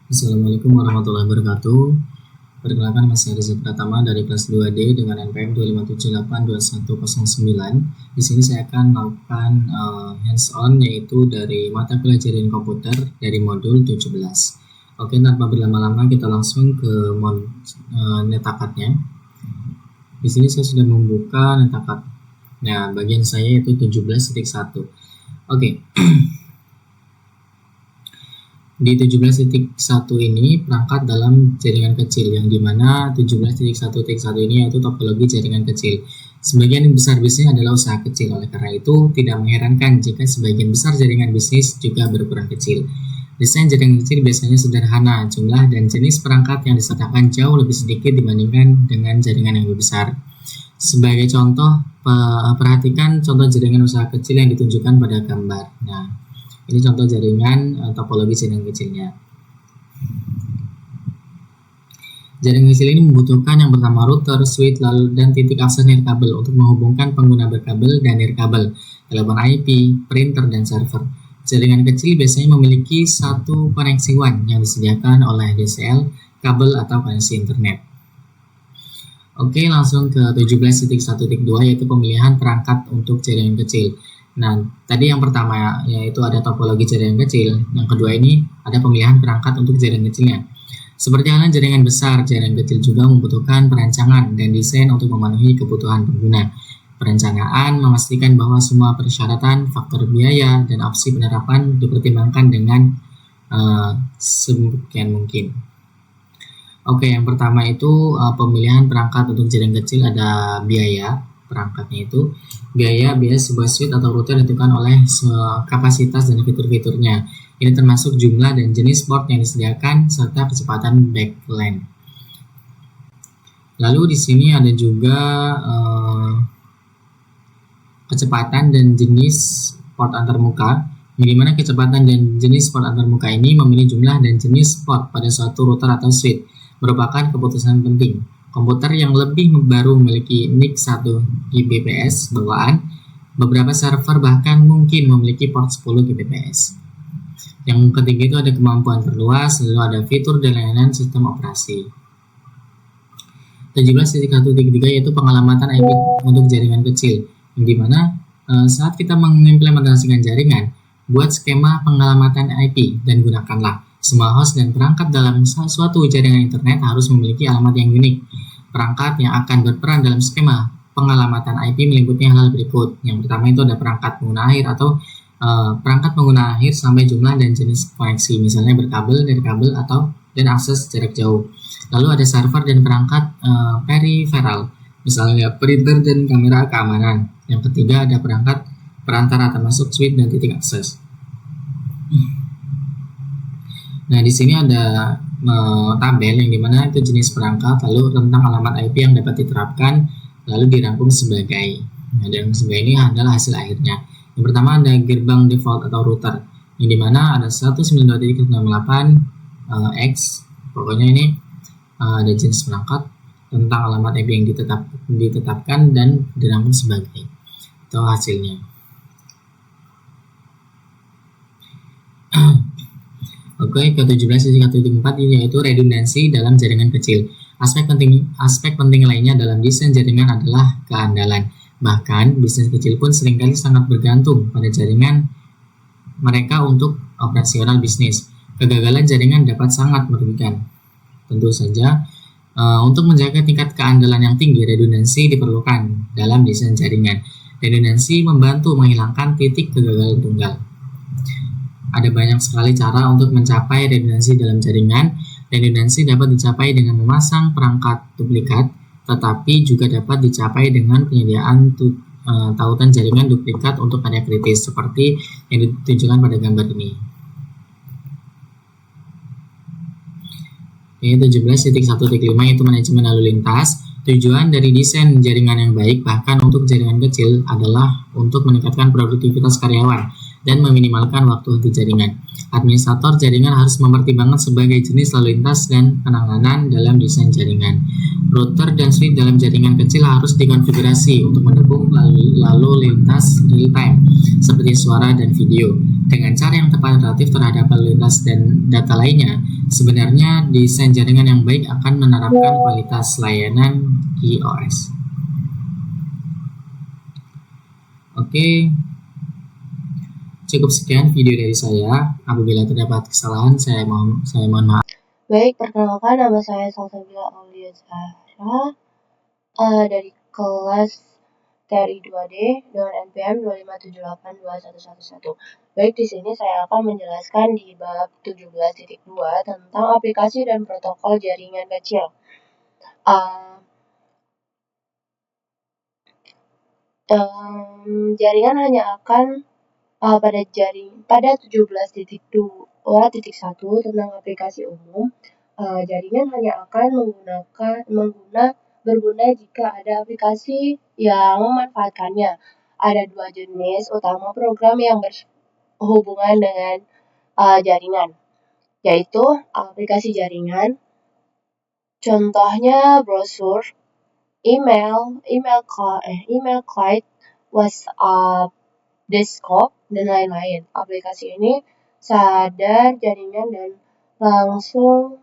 Assalamualaikum warahmatullahi wabarakatuh. Perkenalkan, Mas Reza Pratama dari kelas 2D dengan NPM 257821109. Di sini saya akan melakukan hands-on yaitu dari mata kuliah jaringan komputer dari modul 17. Oke, tanpa berlama-lama kita langsung ke netakadnya. Di sini saya sudah membuka netakad. Nah, bagian saya yaitu 17.1. Oke. Di 17.1 ini perangkat dalam jaringan kecil, yang dimana 17.1.1 ini yaitu topologi jaringan kecil. Sebagian besar bisnis adalah usaha kecil, oleh karena itu tidak mengherankan jika sebagian besar jaringan bisnis juga berukuran kecil. Desain jaringan kecil biasanya sederhana, jumlah dan jenis perangkat yang disertakan jauh lebih sedikit dibandingkan dengan jaringan yang lebih besar. Sebagai contoh, perhatikan contoh jaringan usaha kecil yang ditunjukkan pada gambar. Nah, ini contoh jaringan topologi jaringan kecilnya. Jaringan kecil ini membutuhkan yang pertama router, switch, lalu dan titik akses nirkabel untuk menghubungkan pengguna berkabel dan nirkabel, telepon IP, printer, dan server. Jaringan kecil biasanya memiliki satu koneksi WAN yang disediakan oleh DSL, kabel, atau koneksi internet. Oke, langsung ke 17.1.2 yaitu pemilihan perangkat untuk jaringan kecil. Nah, tadi yang pertama yaitu ada topologi jaringan kecil. Yang kedua ini ada pemilihan perangkat untuk jaringan kecilnya. Seperti halnya jaringan besar, jaringan kecil juga membutuhkan perancangan dan desain untuk memenuhi kebutuhan pengguna. Perencanaan memastikan bahwa semua persyaratan, faktor biaya, dan opsi penerapan dipertimbangkan dengan sebagian mungkin. Oke, yang pertama itu pemilihan perangkat untuk jaringan kecil ada biaya. Perangkatnya itu biaya sebuah switch atau router ditentukan oleh kapasitas dan fitur-fiturnya. Ini termasuk jumlah dan jenis port yang disediakan serta kecepatan backline. Lalu di sini ada juga kecepatan dan jenis port antarmuka, di mana kecepatan dan jenis port antarmuka ini memilih jumlah dan jenis port pada suatu router atau switch merupakan keputusan penting. Komputer yang lebih baru memiliki NIC 1 Gbps bawaan, beberapa server bahkan mungkin memiliki port 10 Gbps. Yang ketiga itu ada kemampuan terluas, lalu ada fitur dan layanan sistem operasi. 17.1.3 yaitu pengalamatan IP untuk jaringan kecil, yang dimana saat kita mengimplementasikan jaringan, buat skema pengalamatan IP dan gunakanlah. Semua host dan perangkat dalam suatu jaringan internet harus memiliki alamat yang unik. Perangkat yang akan berperan dalam skema pengalamatan IP meliputi hal berikut. Yang pertama itu ada perangkat pengguna akhir atau perangkat pengguna akhir sampai jumlah dan jenis koneksi, misalnya berkabel, nirkabel, atau dan akses jarak jauh. Lalu ada server dan perangkat peripheral, misalnya printer dan kamera keamanan. Yang ketiga ada perangkat perantara termasuk switch dan titik akses. Nah, di sini ada tabel yang dimana itu jenis perangkat, lalu tentang alamat IP yang dapat diterapkan, lalu dirangkum sebagai. Nah, dan sebagai ini adalah hasil akhirnya. Yang pertama ada gerbang default atau router, yang dimana ada 192.168x. Pokoknya ini ada jenis perangkat tentang alamat IP yang ditetapkan dan dirangkum sebagai. Itu hasilnya. Oke, ke 17.1.4 ini yaitu redundansi dalam jaringan kecil. Aspek penting lainnya dalam desain jaringan adalah keandalan. Bahkan bisnis kecil pun seringkali sangat bergantung pada jaringan mereka untuk operasional bisnis. Kegagalan jaringan dapat sangat merugikan. Tentu saja untuk menjaga tingkat keandalan yang tinggi, redundansi diperlukan dalam desain jaringan. Redundansi membantu menghilangkan titik kegagalan tunggal. Ada banyak sekali cara untuk mencapai redundansi dalam jaringan. Redundansi dapat dicapai dengan memasang perangkat duplikat, tetapi juga dapat dicapai dengan penyediaan tautan jaringan duplikat untuk area kritis, seperti yang ditunjukkan pada gambar ini. Ini 17.1.5 yaitu manajemen lalu lintas. Tujuan dari desain jaringan yang baik, bahkan untuk jaringan kecil, adalah untuk meningkatkan produktivitas karyawan dan meminimalkan waktu henti jaringan. Administrator jaringan harus mempertimbangkan sebagai jenis lalu lintas dan penanganan dalam desain jaringan. Router dan switch dalam jaringan kecil harus dikonfigurasi untuk mendukung lalu lintas real time, seperti suara dan video. Dengan cara yang tepat relatif terhadap lalu lintas dan data lainnya, Sebenarnya desain jaringan yang baik akan menerapkan kualitas layanan QoS. Oke, cukup sekian video dari saya. Apabila terdapat kesalahan, saya mohon maaf. Baik, perkenalkan nama saya Salsabila Aulia Zahra dari kelas TRI 2D dengan NPM 257821111. Baik, di sini saya akan menjelaskan di bab 17.2 tentang aplikasi dan protokol jaringan kecil. Jaringan hanya akan pada 17.2.1 tentang aplikasi umum, jaringan hanya akan berguna jika ada aplikasi yang memanfaatkannya. Ada dua jenis utama program yang berhubungan dengan jaringan, yaitu aplikasi jaringan, contohnya brosur, email client, WhatsApp, desktop, dan lain-lain. Aplikasi ini sadar jaringan dan langsung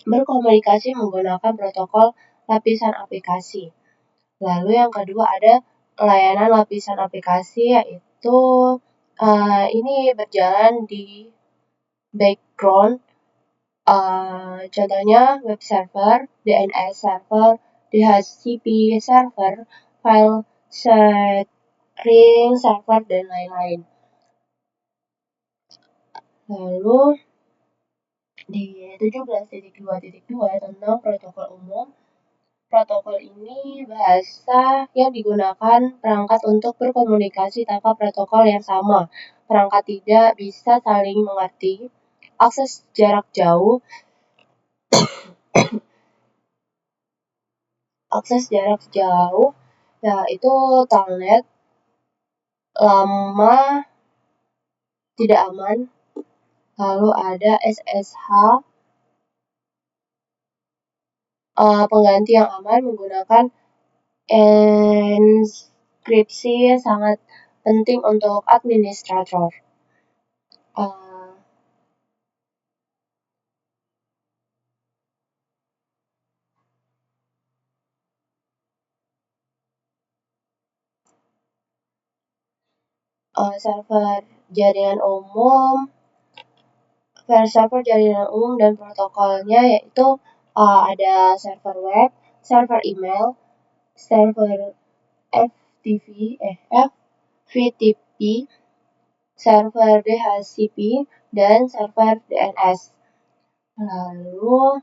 berkomunikasi menggunakan protokol lapisan aplikasi. Lalu yang kedua ada layanan lapisan aplikasi, yaitu ini berjalan di background. Contohnya web server, DNS server, DHCP server, file sharing server, dan lain-lain. Lalu di 17.2.2 tentang protokol umum, protokol ini bahasa yang digunakan perangkat untuk berkomunikasi tanpa protokol yang sama. Perangkat tidak bisa saling mengerti. Akses jarak jauh, yaitu telnet, lama, tidak aman. Lalu ada SSH, pengganti yang aman menggunakan enkripsi sangat penting untuk administrator. Server jaringan umum dan protokolnya, yaitu ada server web, server email, server FTP, server DHCP, dan server DNS. Lalu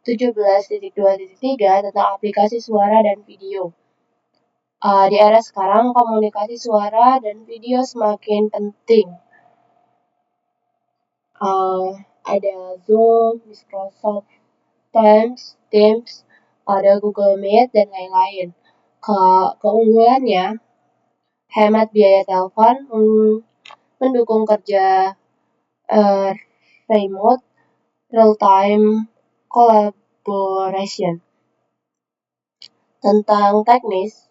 17.2.3 tentang aplikasi suara dan video. Di era sekarang, komunikasi suara dan video semakin penting. Ada Zoom, Microsoft Teams, ada Google Meet, dan lain-lain. Keunggulannya, hemat biaya telepon, mendukung kerja remote, real-time collaboration. Tentang teknis,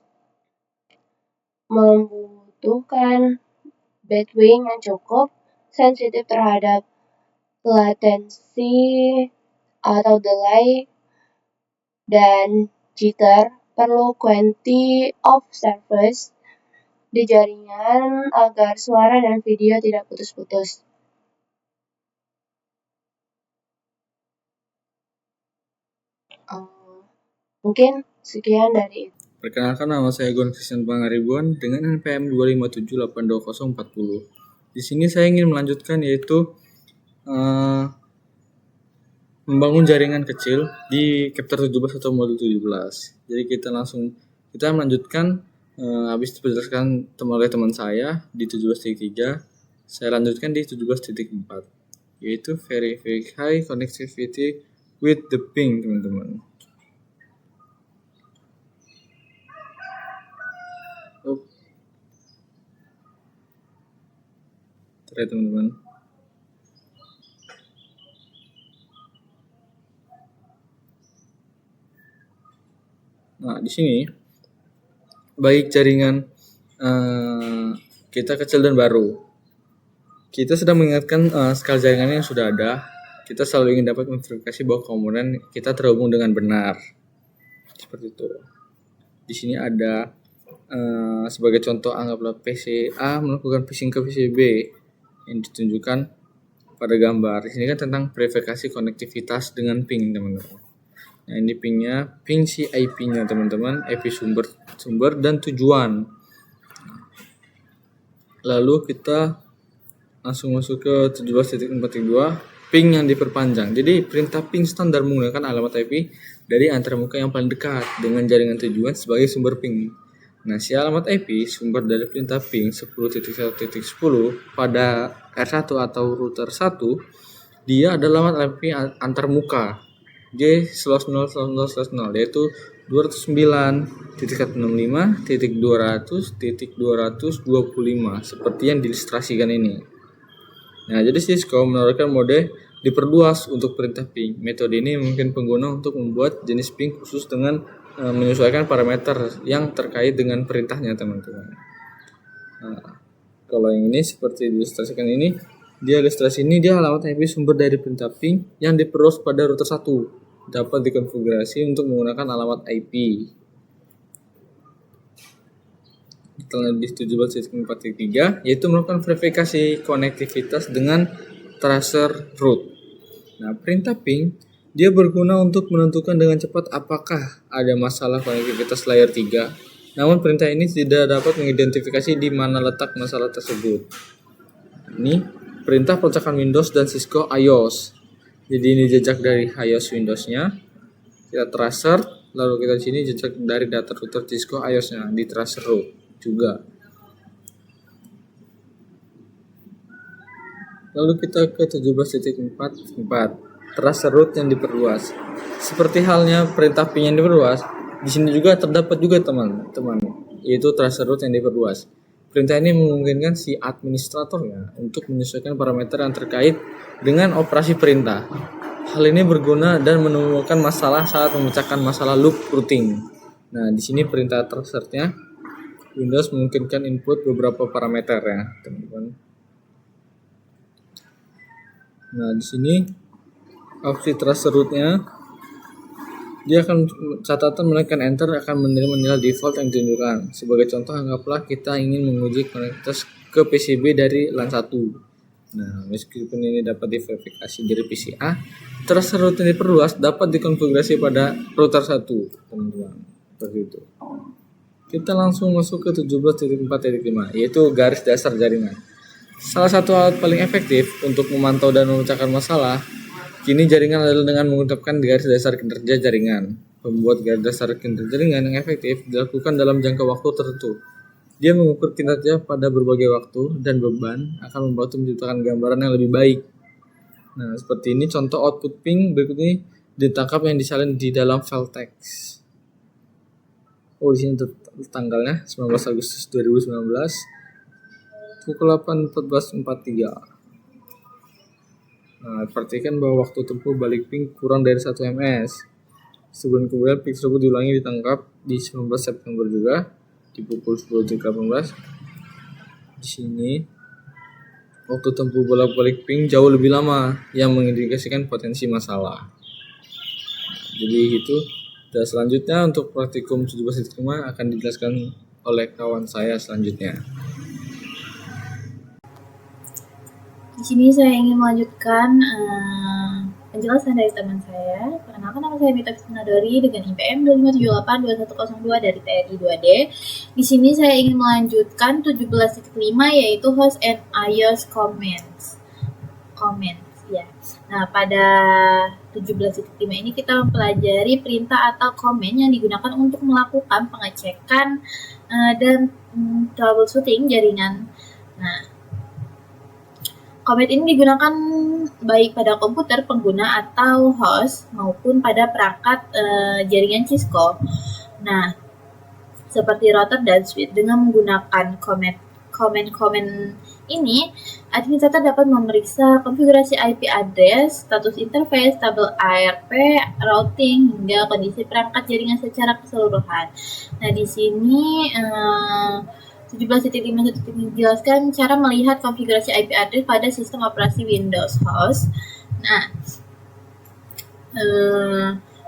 membutuhkan bandwidth yang cukup, sensitif terhadap latensi atau delay, dan jitter, perlu quality of service di jaringan agar suara dan video tidak putus-putus. Mungkin sekian dari itu. Perkenalkan, nama saya Gon Christian Pangaribuan dengan NPM 257822040. Di sini saya ingin melanjutkan, yaitu membangun jaringan kecil di chapter 17 atau modul 17. Jadi kita melanjutkan habis dijelaskan oleh teman saya di 17.3, saya lanjutkan di 17.4, yaitu verify connectivity with the ping, teman-teman. Teman-teman. Nah, di sini baik jaringan kita kecil dan baru, kita sedang mengingatkan skala jaringan yang sudah ada. kita selalu ingin dapat memverifikasi bahwa komponen kita terhubung dengan benar. Seperti itu. Di sini ada sebagai contoh, anggaplah PC A melakukan phishing ke PC B yang ditunjukkan pada gambar. Di sini kan tentang verifikasi konektivitas dengan ping, teman-teman. Nah, ini pingnya, ping si IP-nya teman-teman, IP sumber dan tujuan. Lalu kita langsung masuk ke 17.4.2, ping yang diperpanjang. Jadi perintah ping standar menggunakan alamat IP dari antarmuka yang paling dekat dengan jaringan tujuan sebagai sumber ping. Nah, si alamat IP sumber dari perintah ping 10.1.10 pada R1 atau router 1, dia adalah alamat IP antarmuka J/0/0/0, yaitu 209.65.200.225 seperti yang diilustrasikan ini. Nah, jadi Cisco menawarkan mode diperluas untuk perintah ping. Metode ini memungkinkan pengguna untuk membuat jenis ping khusus dengan menyesuaikan parameter yang terkait dengan perintahnya, teman-teman. Nah, kalau yang ini seperti diilustrasikan ini, dia alamat IP sumber dari perintah ping yang diperluas pada router 1. Dapat dikonfigurasi untuk menggunakan alamat IP. Kita lihat di 17.4.3, yaitu melakukan verifikasi konektivitas dengan tracer root. Nah, perintah ping dia berguna untuk menentukan dengan cepat apakah ada masalah konektivitas layer 3. Namun perintah ini tidak dapat mengidentifikasi di mana letak masalah tersebut. Ini perintah pelacakan Windows dan Cisco iOS. Jadi ini jejak dari iOS Windows-nya. Kita tracer, lalu kita di sini jejak dari data router Cisco iOS-nya di tracer root juga. Lalu kita ke 17.4.4, tracer root yang diperluas. Seperti halnya perintah ping yang diperluas, di sini juga terdapat juga teman-teman, yaitu tracer root yang diperluas. Perintah ini memungkinkan si administratornya untuk menyesuaikan parameter yang terkait dengan operasi perintah. Hal ini berguna dan menemukan masalah saat memecahkan masalah loop routing. Nah, di sini perintah tracernya Windows memungkinkan input beberapa parameter ya, teman-teman. Nah, di sini opsi tracer rootnya, dia akan catatan menekan enter akan menerima nilai default yang ditunjukkan. Sebagai contoh, anggaplah kita ingin menguji konektivitas ke PCB dari LAN 1. Nah, meskipun ini dapat diverifikasi dari PC A, tracer root yang diperluas dapat dikonfigurasi pada router 1, teman-teman. Seperti itu. Kita langsung masuk ke 17.4.5, yaitu garis dasar jaringan. Salah satu alat paling efektif untuk memantau dan memecahkan masalah kini jaringan adalah dengan menetapkan garis dasar kinerja jaringan. Membuat garis dasar kinerja jaringan yang efektif dilakukan dalam jangka waktu tertentu. Dia mengukur kinerja pada berbagai waktu dan beban akan membantu menciptakan gambaran yang lebih baik. Nah, seperti ini contoh output ping berikut ini ditangkap yang disalin di dalam file teks. Oh, di sini tanggalnya 19 Agustus 2019 pukul 8.14.43. Nah, perhatikan bahwa waktu tempuh balik ping kurang dari 1 ms. Sebulan kemudian ping tersebut diulangi ditangkap di 19 September juga di pukul 10.18. Di sini waktu tempuh bolak-balik ping jauh lebih lama yang mengindikasikan potensi masalah. Jadi itu. Dan selanjutnya untuk praktikum 17.5 akan dijelaskan oleh kawan saya selanjutnya. Di sini saya ingin melanjutkan penjelasan dari teman saya. Perkenalkan, nama saya Mita Fisnadori dengan IPM 25782102 dari TRI 2D. Di sini saya ingin melanjutkan 17.5 yaitu host and iOS comments ya. Nah, pada 17.5 ini kita mempelajari perintah atau komen yang digunakan untuk melakukan pengecekan dan troubleshooting jaringan. Nah, comment ini digunakan baik pada komputer pengguna atau host maupun pada perangkat jaringan Cisco. Nah, seperti router dan switch. Dengan menggunakan comment ini, administrator dapat memeriksa konfigurasi IP address, status interface, tabel ARP, routing, hingga kondisi perangkat jaringan secara keseluruhan. Nah, di sini 17.5 menjelaskan cara melihat konfigurasi IP address pada sistem operasi Windows host. Nah,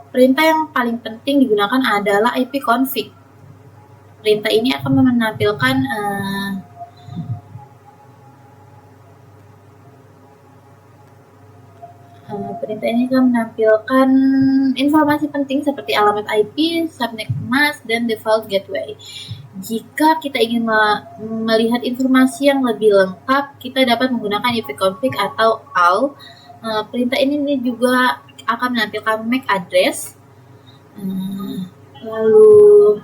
perintah yang paling penting digunakan adalah ipconfig. Perintah ini akan menampilkan informasi penting seperti alamat IP, subnet mask, dan default gateway. Jika kita ingin melihat informasi yang lebih lengkap, kita dapat menggunakan ipconfig atau AL. Perintah ini juga akan menampilkan MAC address, lalu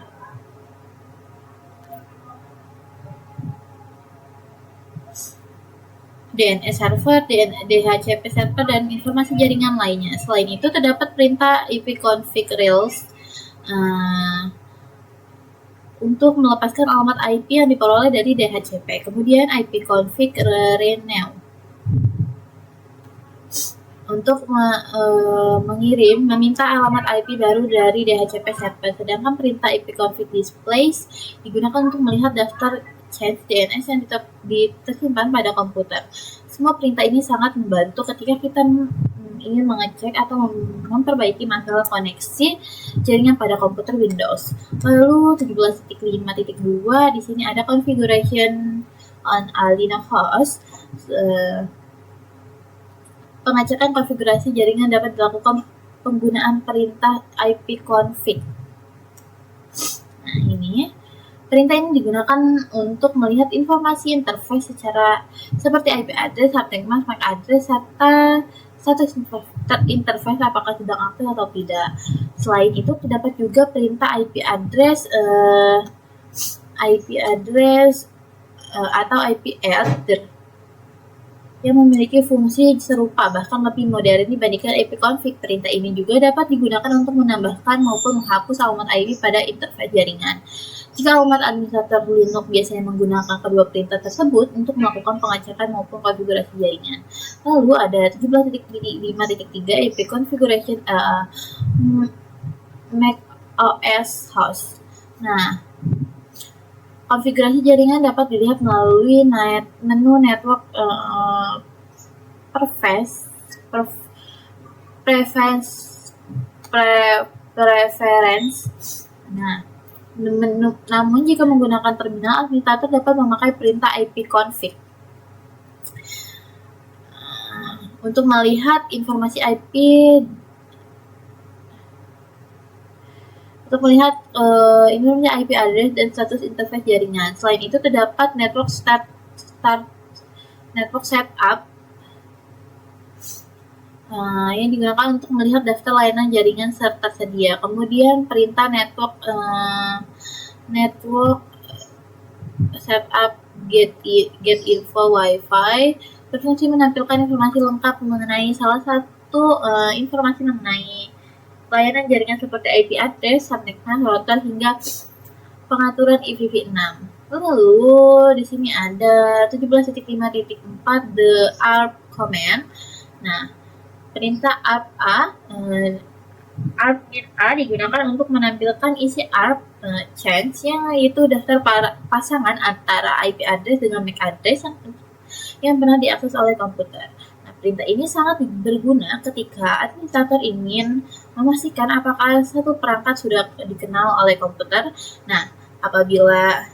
DNS server, DHCP server, dan informasi jaringan lainnya. Selain itu, terdapat perintah ipconfig rails untuk melepaskan alamat IP yang diperoleh dari DHCP. Kemudian ipconfig renew untuk meminta alamat IP baru dari DHCP server. Sedangkan perintah ipconfig displays digunakan untuk melihat daftar change DNS yang tersimpan pada komputer. Semua perintah ini sangat membantu ketika kita ingin mengecek atau memperbaiki masalah koneksi jaringan pada komputer Windows. Lalu 17.5.2 di sini ada configuration on a Linux host. Pengecekan konfigurasi jaringan dapat dilakukan penggunaan perintah ipconfig. Nah, ini perintah ini digunakan untuk melihat informasi interface seperti IP address, subnet mask, MAC address, serta status interface apakah sedang aktif atau tidak. Selain itu, terdapat juga perintah IP address atau IP adder yang memiliki fungsi serupa, bahkan lebih modern dibandingkan ipconfig. Perintah ini juga dapat digunakan untuk menambahkan maupun menghapus alamat IP pada interface jaringan. Jika alamat administrator Linux biasanya menggunakan kedua perintah tersebut untuk melakukan pengecekan maupun konfigurasi jaringan. Lalu ada 17.5.3 IP configuration Mac OS host. Nah, konfigurasi jaringan dapat dilihat melalui menu network preference. Nah, namun jika menggunakan terminal, administrator dapat memakai perintah ipconfig untuk melihat informasi IP informasi IP address dan status interface jaringan. Selain itu, terdapat network setup yang digunakan untuk melihat daftar layanan jaringan serta sedia. Kemudian perintah network setup get info Wi-Fi berfungsi menampilkan informasi lengkap mengenai salah satu informasi mengenai layanan jaringan seperti IP address, subnet mask, router, hingga pengaturan IPv6. Lalu di sini ada 17.5.4 the ARP command. Nah, perintah ARP A digunakan untuk menampilkan isi ARP change, yang yaitu daftar pasangan antara IP address dengan MAC address yang pernah diakses oleh komputer. Perintah ini sangat berguna ketika administrator ingin memastikan apakah satu perangkat sudah dikenal oleh komputer. Nah, apabila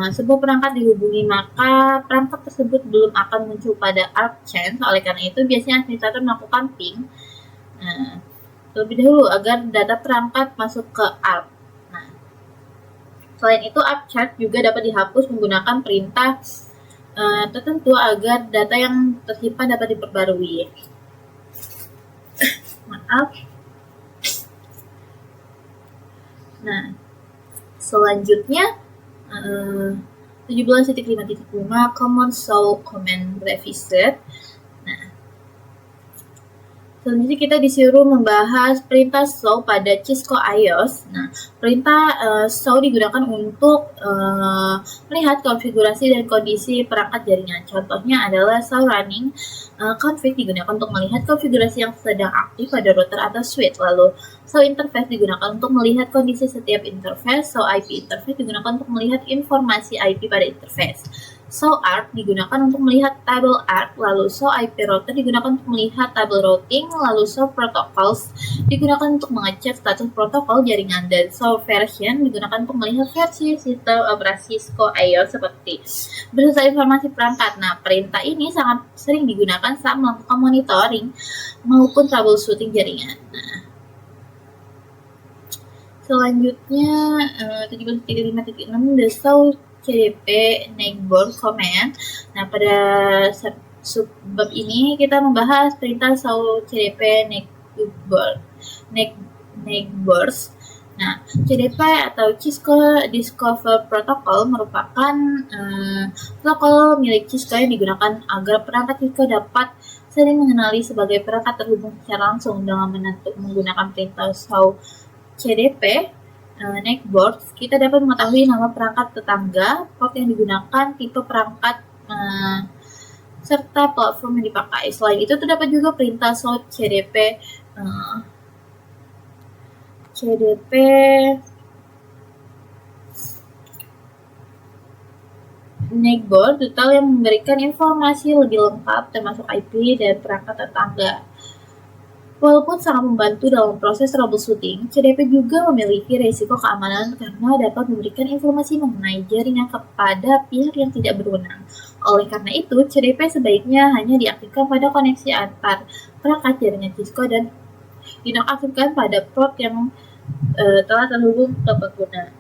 sebuah perangkat dihubungi, maka perangkat tersebut belum akan muncul pada ARP change. Oleh karena itu, biasanya administrator melakukan ping terlebih dahulu agar data perangkat masuk ke ARP. Nah, selain itu, ARP change juga dapat dihapus menggunakan perintah tertentu agar data yang tersimpan dapat diperbarui. Maaf. Nah, selanjutnya 17.5.5 Common Show Command Revisit. Nah, selanjutnya kita disuruh membahas perintah show pada Cisco iOS. Nah, perintah show digunakan untuk melihat konfigurasi dan kondisi perangkat jaringan. Contohnya adalah show running config digunakan untuk melihat konfigurasi yang sedang aktif pada router atau switch. Lalu show interface digunakan untuk melihat kondisi setiap interface. Show IP interface digunakan untuk melihat informasi IP pada interface. show arc digunakan untuk melihat table arc, lalu show IP router digunakan untuk melihat table routing, lalu show protocols digunakan untuk mengecek status protokol jaringan, dan show version digunakan untuk melihat versi sistem operasi Cisco IO seperti beserta informasi perangkat. Nah, perintah ini sangat sering digunakan saat melakukan monitoring maupun troubleshooting jaringan. Nah, selanjutnya 17.5.6 the show CDP Neckboard command. Nah, pada subbab ini kita membahas perintah show CDP Neckboards. Nah, CDP atau Cisco Discover Protocol merupakan protokol milik Cisco yang digunakan agar perangkat Cisco dapat saling mengenali sebagai perangkat terhubung secara langsung. Dengan menggunakan perintah show CDP Neckboards, kita dapat mengetahui nama perangkat tetangga, port yang digunakan, tipe perangkat, serta platform yang dipakai. Selain itu, terdapat juga perintah show CDP Neckboard detail yang memberikan informasi lebih lengkap termasuk IP dan perangkat tetangga. Walaupun sangat membantu dalam proses troubleshooting, CDP juga memiliki risiko keamanan karena dapat memberikan informasi mengenai jaringan kepada pihak yang tidak berwenang. Oleh karena itu, CDP sebaiknya hanya diaktifkan pada koneksi antar perangkat jaringan Cisco dan dinonaktifkan pada port yang telah terhubung ke pengguna.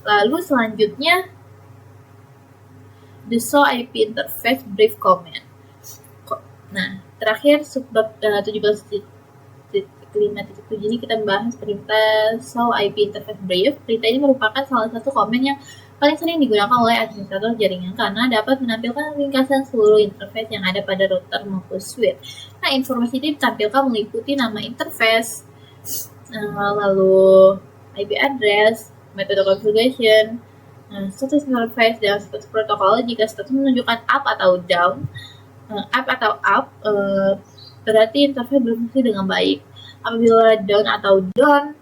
Lalu selanjutnya, the show IP interface brief command. Nah, terakhir subbab 17.5.7 ini kita membahas perintah show IP interface brief. Perintah ini merupakan salah satu komen yang paling sering digunakan oleh administrator jaringan karena dapat menampilkan ringkasan seluruh interface yang ada pada router maupun switch. Nah, informasi ini ditampilkan meliputi nama interface, lalu IP address, metode configuration, status interface, dan status protokol. Jika status menunjukkan up atau down, berarti interface berfungsi dengan baik. Apabila down atau down,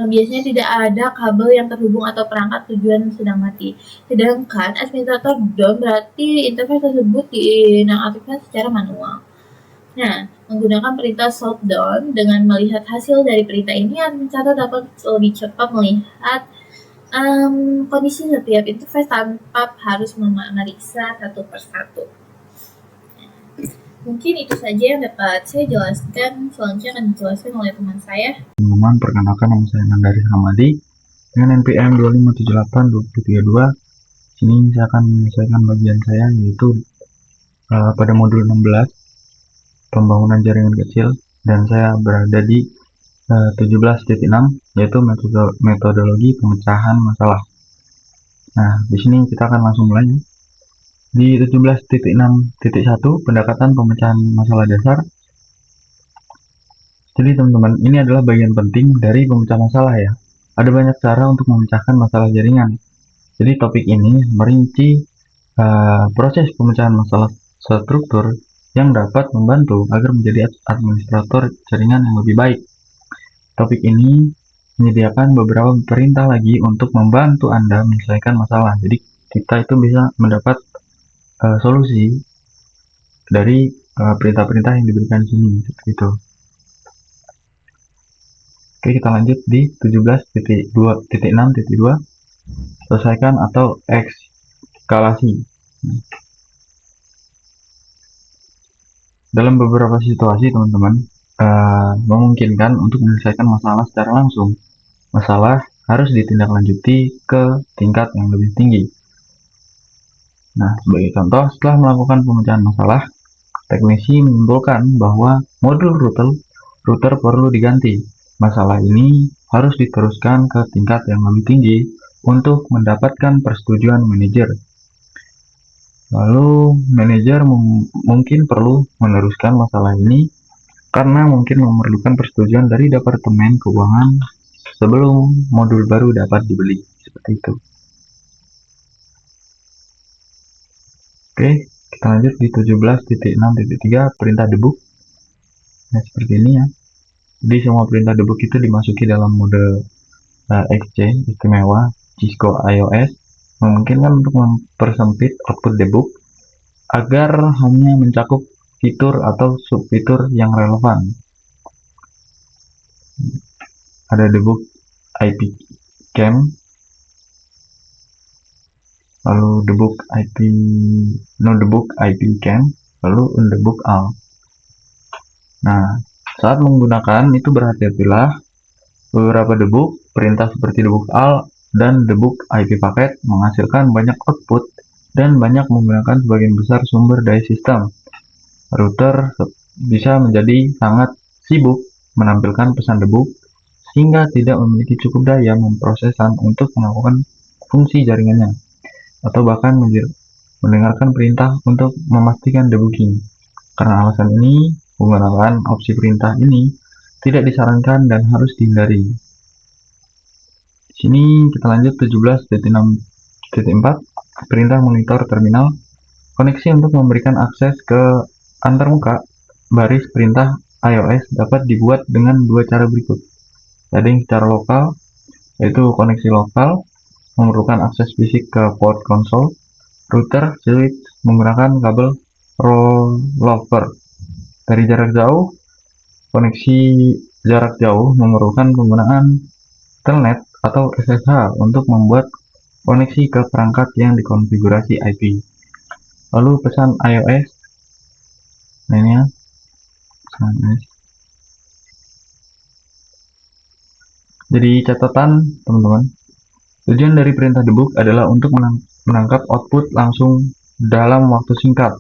biasanya tidak ada kabel yang terhubung atau perangkat tujuan sedang mati. Sedangkan administrator down berarti interface tersebut dinonaktifkan secara manual. Nah, menggunakan perintah shutdown dengan melihat hasil dari perintah ini, administrator dapat lebih cepat melihat kondisi setiap interface tanpa harus memeriksa satu persatu. Mungkin itu saja yang dapat saya jelaskan. Selanjutnya akan dijelaskan oleh teman saya. Teman-teman, perkenalkan nama saya Nandari Hamadi dengan NPM 2578-2032. Sini saya akan menyelesaikan bagian saya, yaitu pada modul 16 pembangunan jaringan kecil, dan saya berada di 17.6, yaitu metodologi pemecahan masalah. Nah, di sini kita akan langsung mulai. Di 17.6.1 pendekatan pemecahan masalah dasar. Jadi teman-teman, ini adalah bagian penting dari pemecahan masalah ya. Ada banyak cara untuk memecahkan masalah jaringan. Jadi topik ini merinci proses pemecahan masalah struktur yang dapat membantu agar menjadi administrator jaringan yang lebih baik. Topik ini menyediakan beberapa perintah lagi untuk membantu Anda menyelesaikan masalah. Jadi kita itu bisa mendapat solusi dari perintah-perintah yang diberikan di sini, seperti itu. Oke, kita lanjut di 17.2.6.2, selesaikan atau ekskalasi. Dalam beberapa situasi, teman-teman, memungkinkan untuk menyelesaikan masalah secara langsung. Masalah harus ditindaklanjuti ke tingkat yang lebih tinggi. Nah, sebagai contoh, setelah melakukan pemecahan masalah, teknisi menyimpulkan bahwa modul router perlu diganti. Masalah ini harus diteruskan ke tingkat yang lebih tinggi untuk mendapatkan persetujuan manajer. Lalu, manajer mungkin perlu meneruskan masalah ini karena mungkin memerlukan persetujuan dari Departemen Keuangan sebelum modul baru dapat dibeli. Seperti itu. Oke, kita lanjut di 17.6.3 perintah debug. Nah, seperti ini ya. Jadi semua perintah debug itu dimasuki dalam mode XC istimewa Cisco iOS, memungkinkan untuk mempersempit output debug agar hanya mencakup fitur atau subfitur yang relevan. Ada debug IP cam, lalu debug IP no debug IP cam, lalu undebug all. Nah, saat menggunakan itu berhati-hatilah. Beberapa debug, perintah seperti debug all dan debug IP paket menghasilkan banyak output dan banyak menggunakan sebagian besar sumber daya sistem. Router bisa menjadi sangat sibuk menampilkan pesan debug sehingga tidak memiliki cukup daya memprosesan untuk melakukan fungsi jaringannya, atau bahkan mendengarkan perintah untuk memastikan debugging. Karena alasan ini, menggunakan opsi perintah ini tidak disarankan dan harus dihindari. Di sini kita lanjut 17.6.4, perintah monitor terminal. Koneksi untuk memberikan akses ke antarmuka baris perintah iOS dapat dibuat dengan dua cara berikut. Ada yang secara lokal, yaitu koneksi lokal memerlukan akses fisik ke port konsol. Router switch menggunakan kabel rollover. Dari jarak jauh, koneksi jarak jauh memerlukan penggunaan telnet atau SSH untuk membuat koneksi ke perangkat yang dikonfigurasi IP. Lalu pesan iOS, nah ini ya, pesan iOS. Jadi catatan teman-teman, tujuan dari perintah debug adalah untuk menangkap output langsung dalam waktu singkat,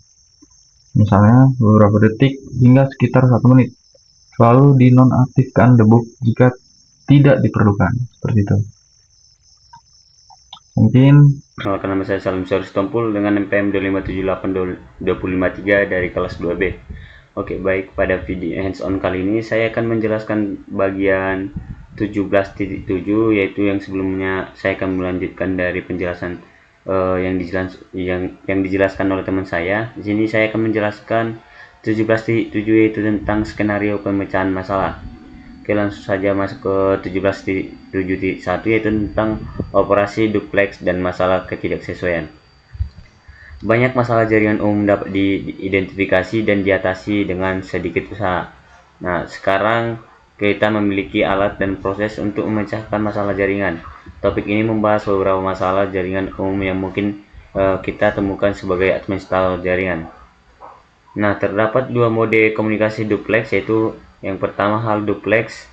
misalnya beberapa detik hingga sekitar 1 menit. Selalu dinonaktifkan debug jika tidak diperlukan, seperti itu. Mungkin Nama saya Salim Syarif Stompul dengan NPM 2578253 dari kelas 2B. Oke, baik, pada video hands-on kali ini saya akan menjelaskan bagian 17.7, yaitu yang sebelumnya saya akan melanjutkan dari penjelasan yang dijelaskan oleh teman saya. Di sini saya akan menjelaskan 17.7 yaitu tentang skenario pemecahan masalah. Oke, langsung saja masuk ke 17.7.1 yaitu tentang operasi duplex dan masalah ketidaksesuaian. Banyak masalah jaringan umum dapat diidentifikasi dan diatasi dengan sedikit usaha. Nah, sekarang kita memiliki alat dan proses untuk memecahkan masalah jaringan. Topik ini membahas beberapa masalah jaringan umum yang mungkin kita temukan sebagai administrator jaringan. Nah, terdapat dua mode komunikasi duplex, yaitu yang pertama half duplex,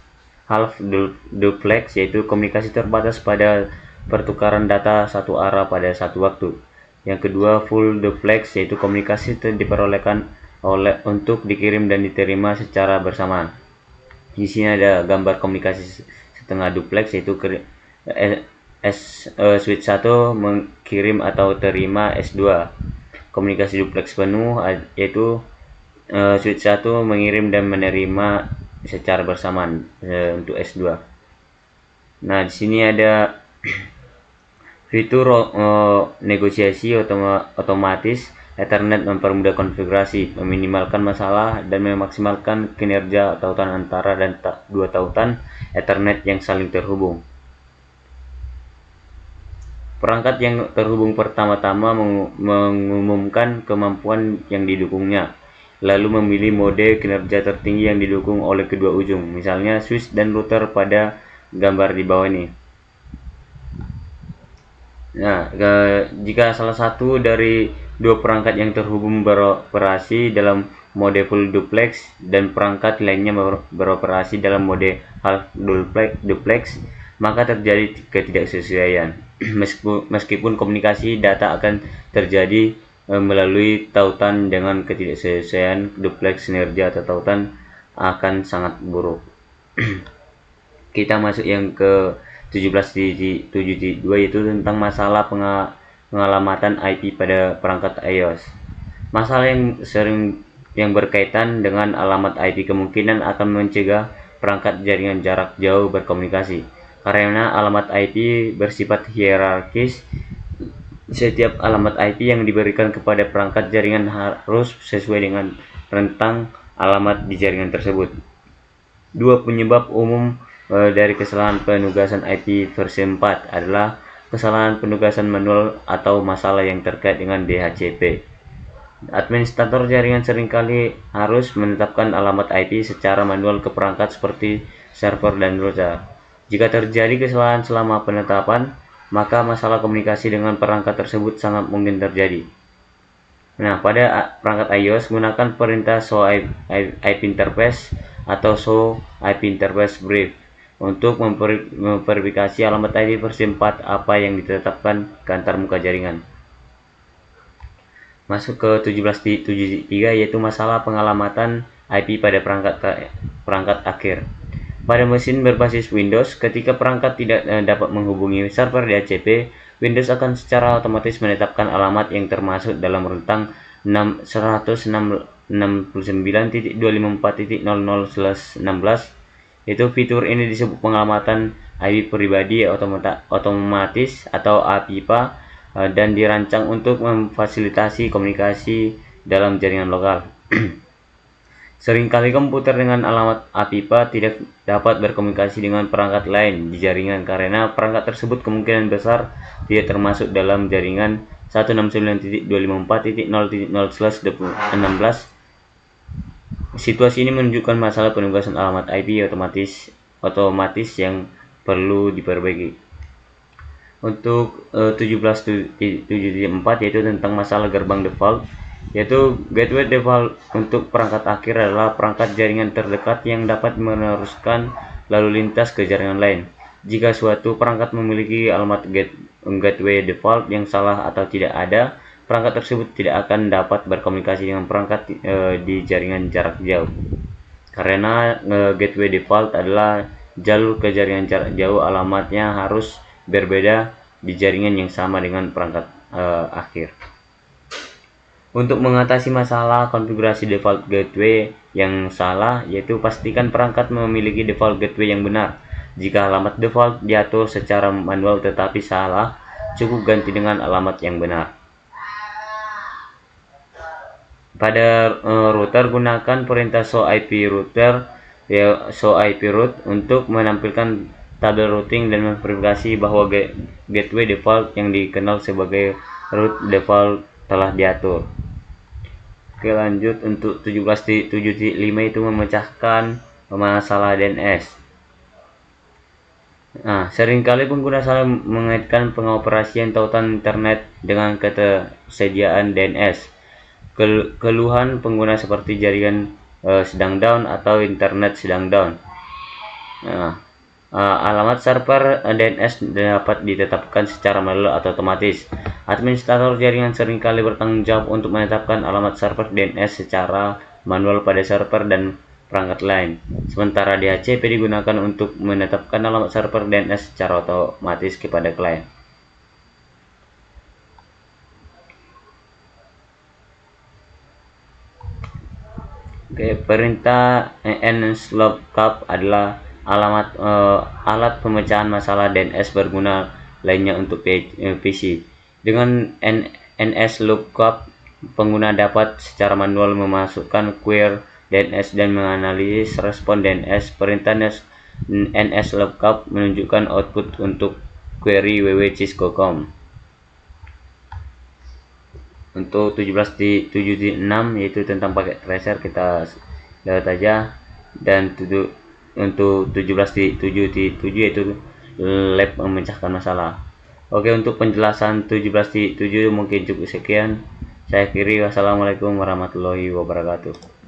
yaitu komunikasi terbatas pada pertukaran data satu arah pada satu waktu. Yang kedua full duplex, yaitu komunikasi diperolehkan untuk dikirim dan diterima secara bersamaan. Di sini ada gambar komunikasi setengah duplex, yaitu switch 1 mengirim atau terima S2. Komunikasi duplex penuh, yaitu switch 1 mengirim dan menerima secara bersamaan untuk S2. Nah, di sini ada fitur negosiasi otomatis. Ethernet mempermudah konfigurasi, meminimalkan masalah, dan memaksimalkan kinerja tautan antara dan dua tautan Ethernet yang saling terhubung. Perangkat yang terhubung pertama-tama mengumumkan kemampuan yang didukungnya, lalu memilih mode kinerja tertinggi yang didukung oleh kedua ujung, misalnya switch dan router pada gambar di bawah ini. Nah, jika salah satu dari dua perangkat yang terhubung beroperasi dalam mode full duplex dan perangkat lainnya beroperasi dalam mode half duplex, maka terjadi ketidaksesuaian. Meskipun komunikasi data akan terjadi melalui tautan, dengan ketidaksesuaian duplex sinergi atau tautan akan sangat buruk. Kita masuk yang ke 17.7.2 yaitu tentang masalah pengalamatan IP pada perangkat iOS. Masalah yang berkaitan dengan alamat IP kemungkinan akan mencegah perangkat jaringan jarak jauh berkomunikasi. Karena alamat IP bersifat hierarkis, setiap alamat IP yang diberikan kepada perangkat jaringan harus sesuai dengan rentang alamat di jaringan tersebut. Dua penyebab umum dari kesalahan penugasan IP versi 4 adalah kesalahan penugasan manual atau masalah yang terkait dengan DHCP. Administrator jaringan seringkali harus menetapkan alamat IP secara manual ke perangkat seperti server dan router. Jika terjadi kesalahan selama penetapan, maka masalah komunikasi dengan perangkat tersebut sangat mungkin terjadi. Nah, pada perangkat iOS gunakan perintah show IP interface atau show IP interface brief untuk memverifikasi alamat IP versi 4 apa yang ditetapkan ke antarmuka jaringan. Masuk ke 17.7.3 yaitu masalah pengalamatan IP pada perangkat akhir. Pada mesin berbasis Windows, ketika perangkat tidak dapat menghubungi server DHCP, Windows akan secara otomatis menetapkan alamat yang termasuk dalam rentang 169.254.00/16. Itu fitur ini disebut pengalamatan IP pribadi otomatis atau APIPA dan dirancang untuk memfasilitasi komunikasi dalam jaringan lokal. Seringkali komputer dengan alamat APIPA tidak dapat berkomunikasi dengan perangkat lain di jaringan karena perangkat tersebut kemungkinan besar tidak termasuk dalam jaringan 169.254.0.0/16. Situasi ini menunjukkan masalah penugasan alamat IP otomatis yang perlu diperbaiki. Untuk 17.7.4 yaitu tentang masalah gerbang default, yaitu gateway default untuk perangkat akhir adalah perangkat jaringan terdekat yang dapat meneruskan lalu lintas ke jaringan lain. Jika suatu perangkat memiliki alamat gateway default yang salah atau tidak ada, perangkat tersebut tidak akan dapat berkomunikasi dengan perangkat di jaringan jarak jauh. Karena gateway default adalah jalur ke jaringan jarak jauh, alamatnya harus berbeda di jaringan yang sama dengan perangkat akhir. Untuk mengatasi masalah konfigurasi default gateway yang salah, yaitu pastikan perangkat memiliki default gateway yang benar. Jika alamat default diatur secara manual tetapi salah, cukup ganti dengan alamat yang benar. Pada router gunakan perintah show IP router show IP route untuk menampilkan tabel routing dan memverifikasi bahwa gateway default yang dikenal sebagai route default telah diatur. Oke, lanjut untuk 17.7.5 itu memecahkan masalah DNS. Nah, seringkali pengguna salah mengaitkan pengoperasian tautan internet dengan ketersediaan DNS. Keluhan pengguna seperti jaringan sedang down atau internet sedang down. Nah, alamat server DNS dapat ditetapkan secara manual atau otomatis. Administrator jaringan seringkali bertanggung jawab untuk menetapkan alamat server DNS secara manual pada server dan perangkat lain. Sementara DHCP digunakan untuk menetapkan alamat server DNS secara otomatis kepada klien. Oke, perintah nslookup adalah alat pemecahan masalah DNS berguna lainnya untuk PC. Dengan nslookup, pengguna dapat secara manual memasukkan query DNS dan menganalisis respon DNS. Perintah nslookup menunjukkan output untuk query www.cisco.com. Untuk 17.7.6 yaitu tentang paket tracer, kita lewat aja. Dan untuk 17.7.7 yaitu lab memecahkan masalah. Oke, untuk penjelasan 17.7 mungkin cukup sekian. Saya akhiri. Wassalamualaikum warahmatullahi wabarakatuh.